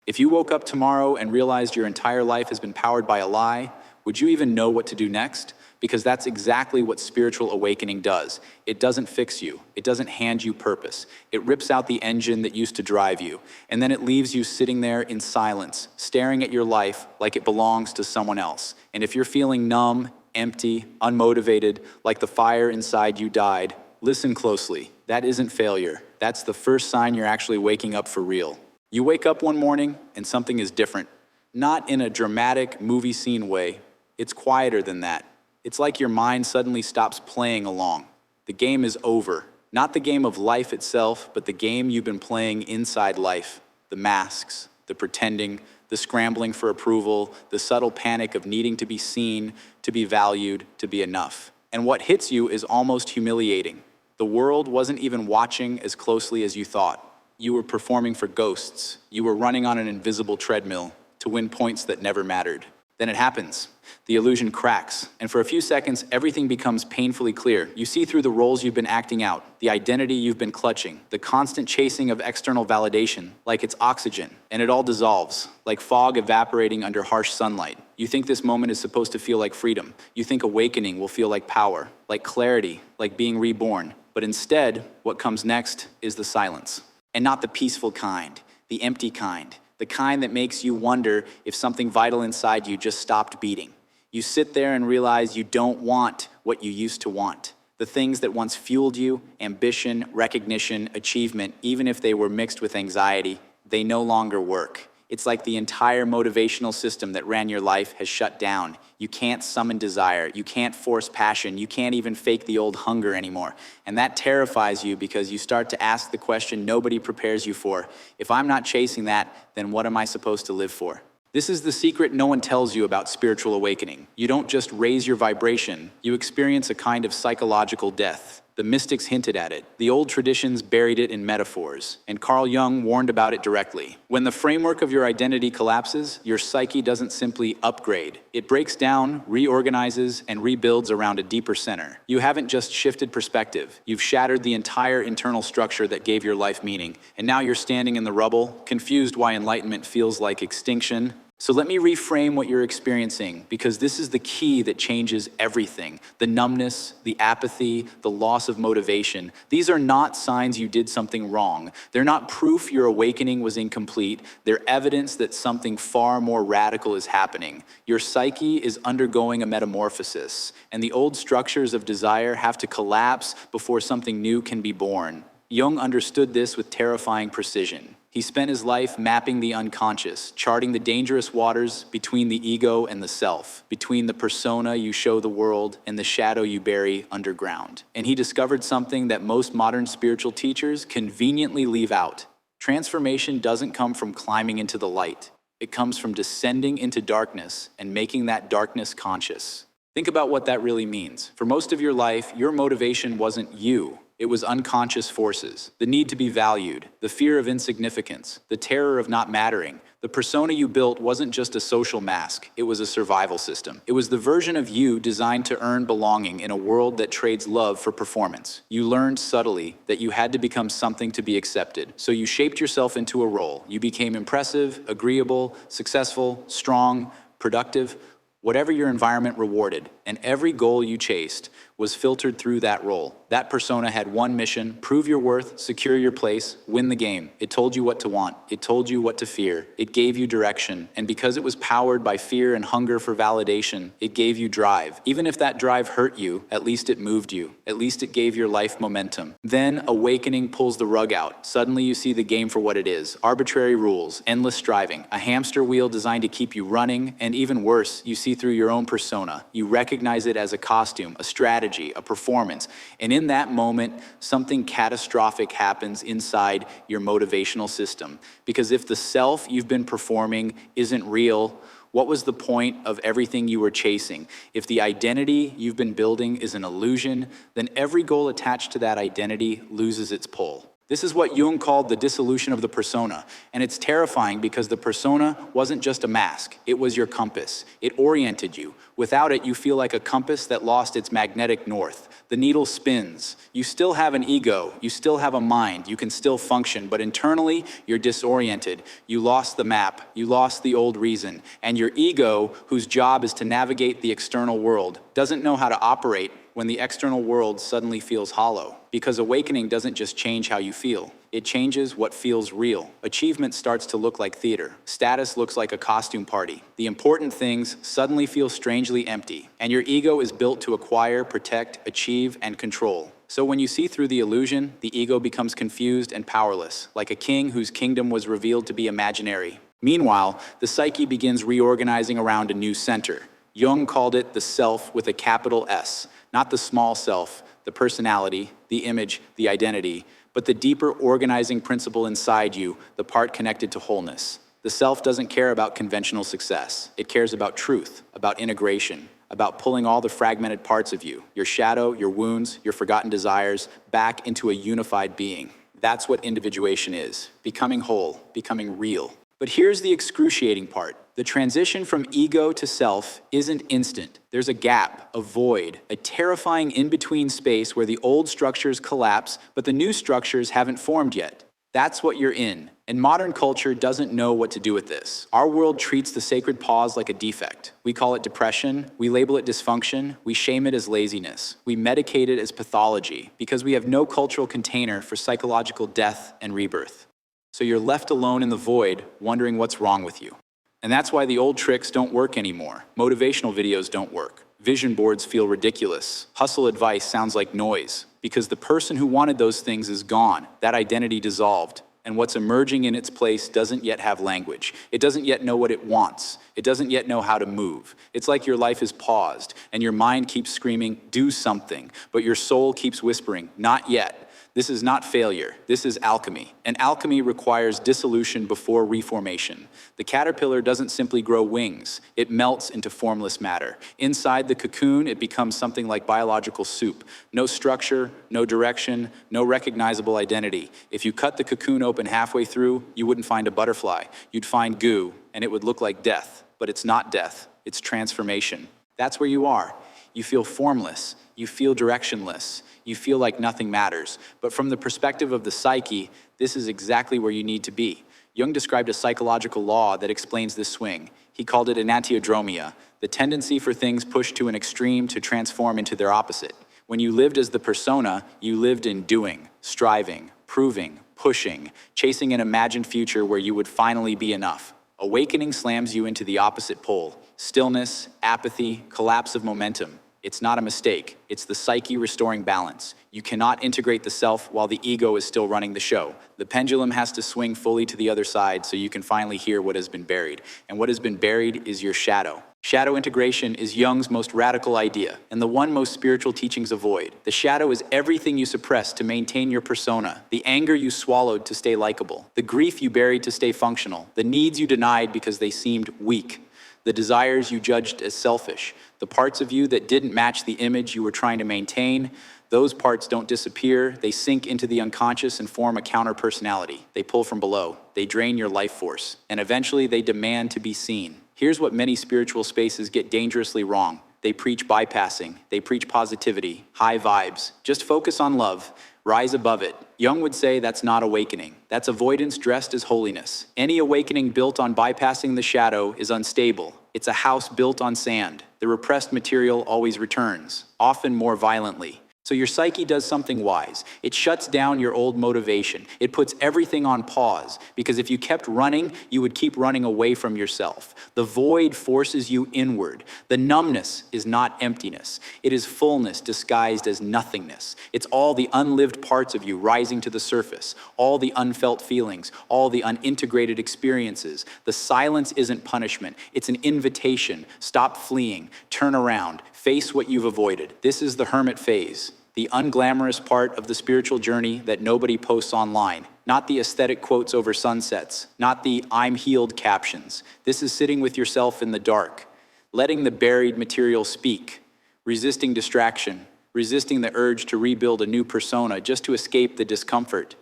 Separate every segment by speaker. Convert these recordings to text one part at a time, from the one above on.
Speaker 1: If you woke up tomorrow and realized your entire life has been powered by a lie, would you even know what to do next? Because that's exactly what spiritual awakening does. It doesn't fix you. It doesn't hand you purpose. It rips out the engine that used to drive you, and then it leaves you sitting there in silence, staring at your life like it belongs to someone else. And if you're feeling numb, empty, unmotivated, like the fire inside you died, listen closely. That isn't failure. That's the first sign you're actually waking up for real. You wake up one morning and something is different. Not in a dramatic movie scene way. It's quieter than that. It's like your mind suddenly stops playing along. The game is over. Not the game of life itself, but the game you've been playing inside life. The masks, the pretending, the scrambling for approval, the subtle panic of needing to be seen, to be valued, to be enough. And what hits you is almost humiliating. The world wasn't even watching as closely as you thought. You were performing for ghosts. You were running on an invisible treadmill to win points that never mattered. Then it happens. The illusion cracks, and for a few seconds, everything becomes painfully clear. You see through the roles you've been acting out, the identity you've been clutching, the constant chasing of external validation, like it's oxygen, and it all dissolves, like fog evaporating under harsh sunlight. You think this moment is supposed to feel like freedom. You think awakening will feel like power, like clarity, like being reborn. But instead, what comes next is the silence. And not the peaceful kind, the empty kind, the kind that makes you wonder if something vital inside you just stopped beating. You sit there and realize you don't want what you used to want. The things that once fueled you, ambition, recognition, achievement, even if they were mixed with anxiety, they no longer work. It's like the entire motivational system that ran your life has shut down. You can't summon desire. You can't force passion. You can't even fake the old hunger anymore. And that terrifies you because you start to ask the question nobody prepares you for. If I'm not chasing that, then what am I supposed to live for? This is the secret no one tells you about spiritual awakening. You don't just raise your vibration. You experience a kind of psychological death. The mystics hinted at it. The old traditions buried it in metaphors, and Carl Jung warned about it directly. When the framework of your identity collapses, your psyche doesn't simply upgrade. It breaks down, reorganizes, and rebuilds around a deeper center. You haven't just shifted perspective. You've shattered the entire internal structure that gave your life meaning, and now you're standing in the rubble, confused why enlightenment feels like extinction. So let me reframe what you're experiencing, because this is the key that changes everything. The numbness, the apathy, the loss of motivation. These are not signs you did something wrong. They're not proof your awakening was incomplete. They're evidence that something far more radical is happening. Your psyche is undergoing a metamorphosis, and the old structures of desire have to collapse before something new can be born. Jung understood this with terrifying precision. He spent his life mapping the unconscious, charting the dangerous waters between the ego and the self, between the persona you show the world and the shadow you bury underground. And he discovered something that most modern spiritual teachers conveniently leave out. Transformation doesn't come from climbing into the light. It comes from descending into darkness and making that darkness conscious. Think about what that really means. For most of your life, your motivation wasn't you. It was unconscious forces, the need to be valued, the fear of insignificance, the terror of not mattering. The persona you built wasn't just a social mask, it was a survival system. It was the version of you designed to earn belonging in a world that trades love for performance. You learned subtly that you had to become something to be accepted. So you shaped yourself into a role. You became impressive, agreeable, successful, strong, productive, whatever your environment rewarded, and every goal you chased was filtered through that role. That persona had one mission: prove your worth, secure your place, win the game. It told you what to want. It told you what to fear. It gave you direction. And because it was powered by fear and hunger for validation, it gave you drive. Even if that drive hurt you, at least it moved you. At least it gave your life momentum. Then awakening pulls the rug out. Suddenly you see the game for what it is. Arbitrary rules, endless striving, a hamster wheel designed to keep you running, and even worse, you see through your own persona. You recognize it as a costume, a strategy, a performance. And in that moment, something catastrophic happens inside your motivational system. Because if the self you've been performing isn't real, what was the point of everything you were chasing? If the identity you've been building is an illusion, then every goal attached to that identity loses its pull. This is what Jung called the dissolution of the persona, and it's terrifying because the persona wasn't just a mask, it was your compass. It oriented you. Without it, you feel like a compass that lost its magnetic north. The needle spins. You still have an ego, you still have a mind, you can still function, but internally, you're disoriented. You lost the map, you lost the old reason, and your ego, whose job is to navigate the external world, doesn't know how to operate when the external world suddenly feels hollow. Because awakening doesn't just change how you feel, it changes what feels real. Achievement starts to look like theater. Status looks like a costume party. The important things suddenly feel strangely empty, and your ego is built to acquire, protect, achieve, and control. So when you see through the illusion, the ego becomes confused and powerless, like a king whose kingdom was revealed to be imaginary. Meanwhile, the psyche begins reorganizing around a new center. Jung called it the self with a capital S, not the small self, the personality, the image, the identity, but the deeper organizing principle inside you, the part connected to wholeness. The self doesn't care about conventional success. It cares about truth, about integration, about pulling all the fragmented parts of you, your shadow, your wounds, your forgotten desires, back into a unified being. That's what individuation is, becoming whole, becoming real. But here's the excruciating part. The transition from ego to self isn't instant. There's a gap, a void, a terrifying in-between space where the old structures collapse, but the new structures haven't formed yet. That's what you're in. And modern culture doesn't know what to do with this. Our world treats the sacred pause like a defect. We call it depression, we label it dysfunction, we shame it as laziness, we medicate it as pathology, because we have no cultural container for psychological death and rebirth. So you're left alone in the void, wondering what's wrong with you. And that's why the old tricks don't work anymore. Motivational videos don't work. Vision boards feel ridiculous. Hustle advice sounds like noise. Because the person who wanted those things is gone. That identity dissolved. And what's emerging in its place doesn't yet have language. It doesn't yet know what it wants. It doesn't yet know how to move. It's like your life is paused, and your mind keeps screaming, do something. But your soul keeps whispering, not yet. This is not failure, this is alchemy. And alchemy requires dissolution before reformation. The caterpillar doesn't simply grow wings, it melts into formless matter. Inside the cocoon, it becomes something like biological soup. No structure, no direction, no recognizable identity. If you cut the cocoon open halfway through, you wouldn't find a butterfly. You'd find goo, and it would look like death. But it's not death, it's transformation. That's where you are. You feel formless, you feel directionless, you feel like nothing matters. But from the perspective of the psyche, this is exactly where you need to be. Jung described a psychological law that explains this swing. He called it enantiodromia, the tendency for things pushed to an extreme to transform into their opposite. When you lived as the persona, you lived in doing, striving, proving, pushing, chasing an imagined future where you would finally be enough. Awakening slams you into the opposite pole. Stillness, apathy, collapse of momentum. It's not a mistake. It's the psyche restoring balance. You cannot integrate the self while the ego is still running the show. The pendulum has to swing fully to the other side so you can finally hear what has been buried. And what has been buried is your shadow. Shadow integration is Jung's most radical idea, and the one most spiritual teachings avoid. The shadow is everything you suppress to maintain your persona, the anger you swallowed to stay likable, the grief you buried to stay functional, the needs you denied because they seemed weak, the desires you judged as selfish, the parts of you that didn't match the image you were trying to maintain. Those parts don't disappear, they sink into the unconscious and form a counter-personality. They pull from below, they drain your life force, and eventually they demand to be seen. Here's what many spiritual spaces get dangerously wrong. They preach bypassing, they preach positivity, high vibes. Just focus on love, rise above it. Jung would say that's not awakening. That's avoidance dressed as holiness. Any awakening built on bypassing the shadow is unstable. It's a house built on sand. The repressed material always returns, often more violently. So your psyche does something wise. It shuts down your old motivation. It puts everything on pause, because if you kept running, you would keep running away from yourself. The void forces you inward. The numbness is not emptiness. It is fullness disguised as nothingness. It's all the unlived parts of you rising to the surface, all the unfelt feelings, all the unintegrated experiences. The silence isn't punishment. It's an invitation. Stop fleeing. Turn around. Face what you've avoided. This is the hermit phase. The unglamorous part of the spiritual journey that nobody posts online. Not the aesthetic quotes over sunsets. Not the "I'm healed" captions. This is sitting with yourself in the dark, letting the buried material speak, resisting distraction, resisting the urge to rebuild a new persona just to escape the discomfort.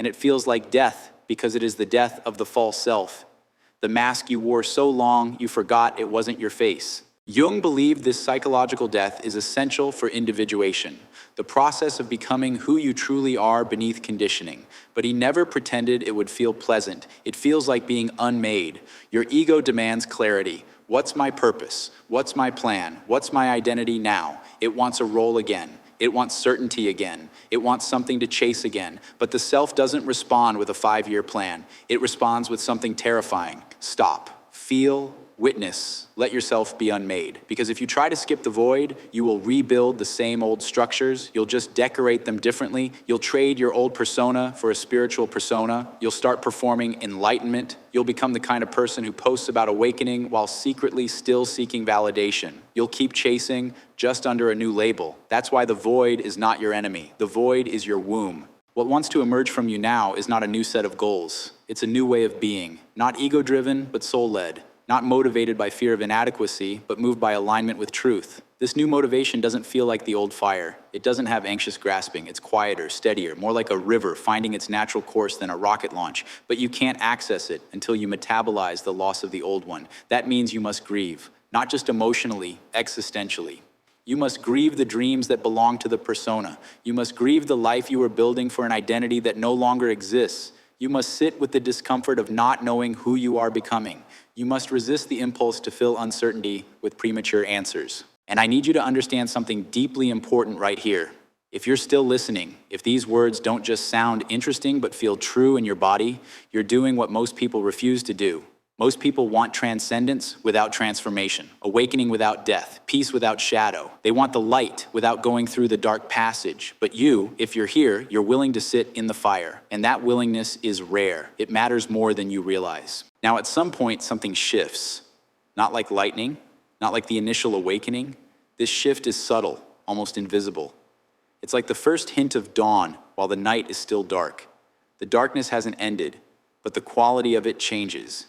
Speaker 1: and it feels like death because it is the death of the false self. The mask you wore so long you forgot it wasn't your face. Jung believed this psychological death is essential for individuation, the process of becoming who you truly are beneath conditioning. But he never pretended it would feel pleasant. It feels like being unmade. Your ego demands clarity. What's my purpose? What's my plan? What's my identity now? It wants a role again. It wants certainty again. It wants something to chase again. But the self doesn't respond with a 5-year plan. It responds with something terrifying. Stop. Feel. Witness, let yourself be unmade. Because if you try to skip the void, you will rebuild the same old structures. You'll just decorate them differently. You'll trade your old persona for a spiritual persona. You'll start performing enlightenment. You'll become the kind of person who posts about awakening while secretly still seeking validation. You'll keep chasing just under a new label. That's why the void is not your enemy. The void is your womb. What wants to emerge from you now is not a new set of goals. It's a new way of being. Not ego-driven, but soul-led. Not motivated by fear of inadequacy, but moved by alignment with truth. This new motivation doesn't feel like the old fire. It doesn't have anxious grasping. It's quieter, steadier, more like a river finding its natural course than a rocket launch. But you can't access it until you metabolize the loss of the old one. That means you must grieve, not just emotionally, existentially. You must grieve the dreams that belong to the persona. You must grieve the life you were building for an identity that no longer exists. You must sit with the discomfort of not knowing who you are becoming. You must resist the impulse to fill uncertainty with premature answers. And I need you to understand something deeply important right here. If you're still listening, if these words don't just sound interesting but feel true in your body, you're doing what most people refuse to do. Most people want transcendence without transformation, awakening without death, peace without shadow. They want the light without going through the dark passage. But you, if you're here, you're willing to sit in the fire. And that willingness is rare. It matters more than you realize. Now, at some point, something shifts. Not like lightning, not like the initial awakening. This shift is subtle, almost invisible. It's like the first hint of dawn while the night is still dark. The darkness hasn't ended, but the quality of it changes.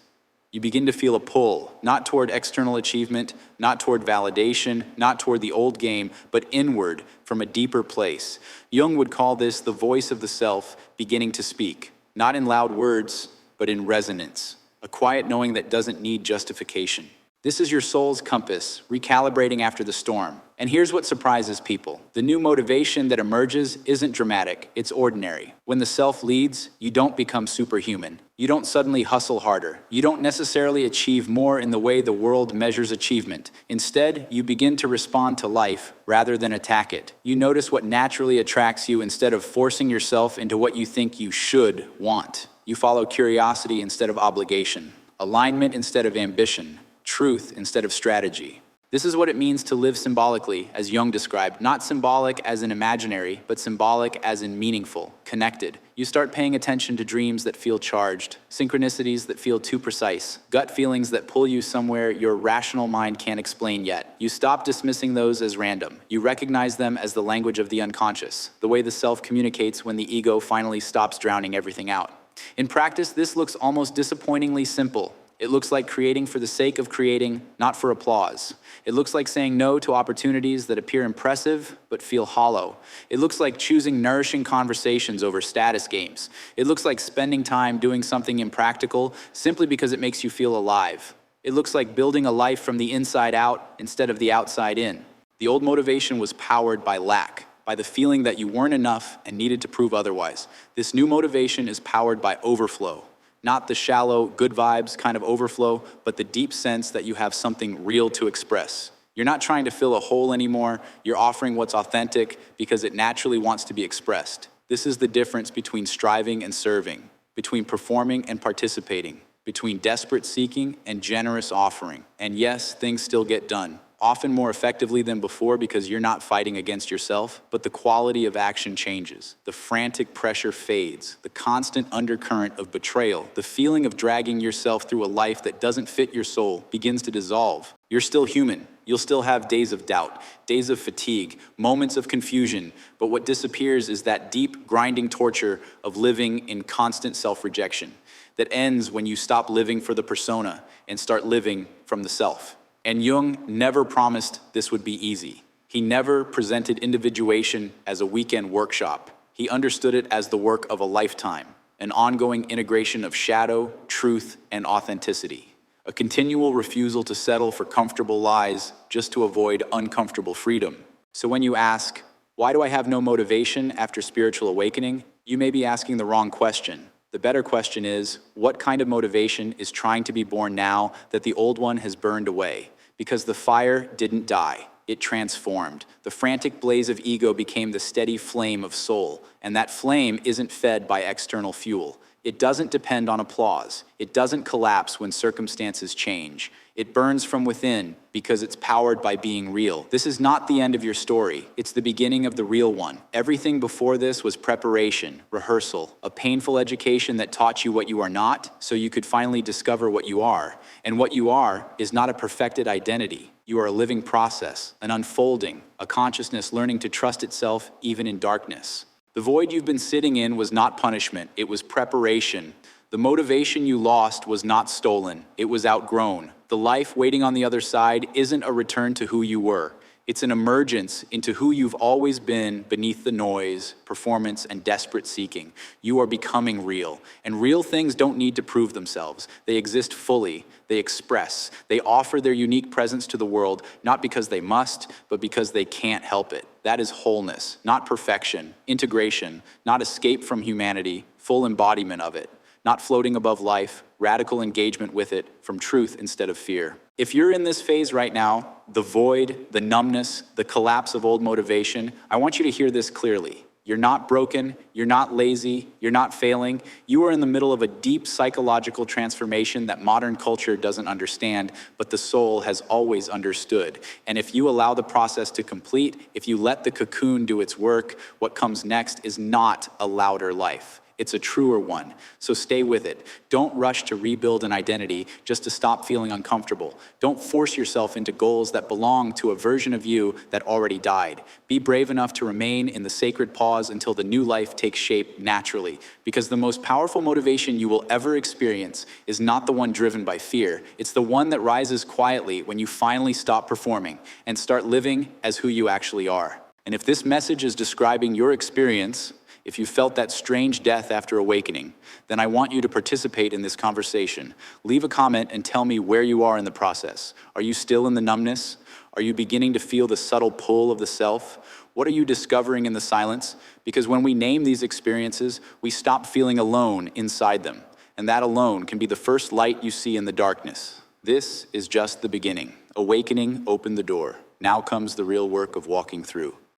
Speaker 1: You begin to feel a pull, not toward external achievement, not toward validation, not toward the old game, but inward from a deeper place. Jung would call this the voice of the self beginning to speak, not in loud words, but in resonance, a quiet knowing that doesn't need justification. This is your soul's compass, recalibrating after the storm. And here's what surprises people. The new motivation that emerges isn't dramatic, it's ordinary. When the self leads, you don't become superhuman. You don't suddenly hustle harder. You don't necessarily achieve more in the way the world measures achievement. Instead, you begin to respond to life rather than attack it. You notice what naturally attracts you instead of forcing yourself into what you think you should want. You follow curiosity instead of obligation, alignment instead of ambition, truth instead of strategy. This is what it means to live symbolically, as Jung described, not symbolic as in imaginary, but symbolic as in meaningful, connected. You start paying attention to dreams that feel charged, synchronicities that feel too precise, gut feelings that pull you somewhere your rational mind can't explain yet. You stop dismissing those as random. You recognize them as the language of the unconscious, the way the self communicates when the ego finally stops drowning everything out. In practice, this looks almost disappointingly simple. It looks like creating for the sake of creating, not for applause. It looks like saying no to opportunities that appear impressive but feel hollow. It looks like choosing nourishing conversations over status games. It looks like spending time doing something impractical simply because it makes you feel alive. It looks like building a life from the inside out instead of the outside in. The old motivation was powered by lack, by the feeling that you weren't enough and needed to prove otherwise. This new motivation is powered by overflow. Not the shallow, good vibes kind of overflow, but the deep sense that you have something real to express. You're not trying to fill a hole anymore. You're offering what's authentic because it naturally wants to be expressed. This is the difference between striving and serving, between performing and participating, between desperate seeking and generous offering. And yes, things still get done, often more effectively than before because you're not fighting against yourself, but the quality of action changes. The frantic pressure fades. The constant undercurrent of betrayal, the feeling of dragging yourself through a life that doesn't fit your soul begins to dissolve. You're still human. You'll still have days of doubt, days of fatigue, moments of confusion, but what disappears is that deep, grinding torture of living in constant self-rejection that ends when you stop living for the persona and start living from the self. And Jung never promised this would be easy. He never presented individuation as a weekend workshop. He understood it as the work of a lifetime. an ongoing integration of shadow, truth, and authenticity, a continual refusal to settle for comfortable lies just to avoid uncomfortable freedom. So when you ask, why do I have no motivation after spiritual awakening? You may be asking the wrong question. The better question is, what kind of motivation is trying to be born now that the old one has burned away? Because the fire didn't die, it transformed. The frantic blaze of ego became the steady flame of soul, and that flame isn't fed by external fuel. It doesn't depend on applause. It doesn't collapse when circumstances change. It burns from within because it's powered by being real. This is not the end of your story. It's the beginning of the real one. Everything before this was preparation, rehearsal, a painful education that taught you what you are not so you could finally discover what you are. And what you are is not a perfected identity. You are a living process, an unfolding, a consciousness learning to trust itself even in darkness. The void you've been sitting in was not punishment, it was preparation. The motivation you lost was not stolen, it was outgrown. The life waiting on the other side isn't a return to who you were. It's an emergence into who you've always been beneath the noise, performance, and desperate seeking. You are becoming real. And real things don't need to prove themselves. They exist fully. They express. They offer their unique presence to the world, not because they must, but because they can't help it. That is wholeness, not perfection, integration, not escape from humanity, full embodiment of it. Not floating above life, radical engagement with it from truth instead of fear. If you're in this phase right now, the void, the numbness, the collapse of old motivation, I want you to hear this clearly. You're not broken, you're not lazy, you're not failing. You are in the middle of a deep psychological transformation that modern culture doesn't understand, but the soul has always understood. And if you allow the process to complete, if you let the cocoon do its work, what comes next is not a louder life. It's a truer one, so stay with it. Don't rush to rebuild an identity just to stop feeling uncomfortable. Don't force yourself into goals that belong to a version of you that already died. Be brave enough to remain in the sacred pause until the new life takes shape naturally, because the most powerful motivation you will ever experience is not the one driven by fear. It's the one that rises quietly when you finally stop performing and start living as who you actually are. And if this message is describing your experience, if you felt that strange death after awakening, then I want you to participate in this conversation. Leave a comment and tell me where you are in the process. Are you still in the numbness? Are you beginning to feel the subtle pull of the self? What are you discovering in the silence? Because when we name these experiences, we stop feeling alone inside them. And that alone can be the first light you see in the darkness. This is just the beginning. Awakening opened the door. Now comes the real work of walking through.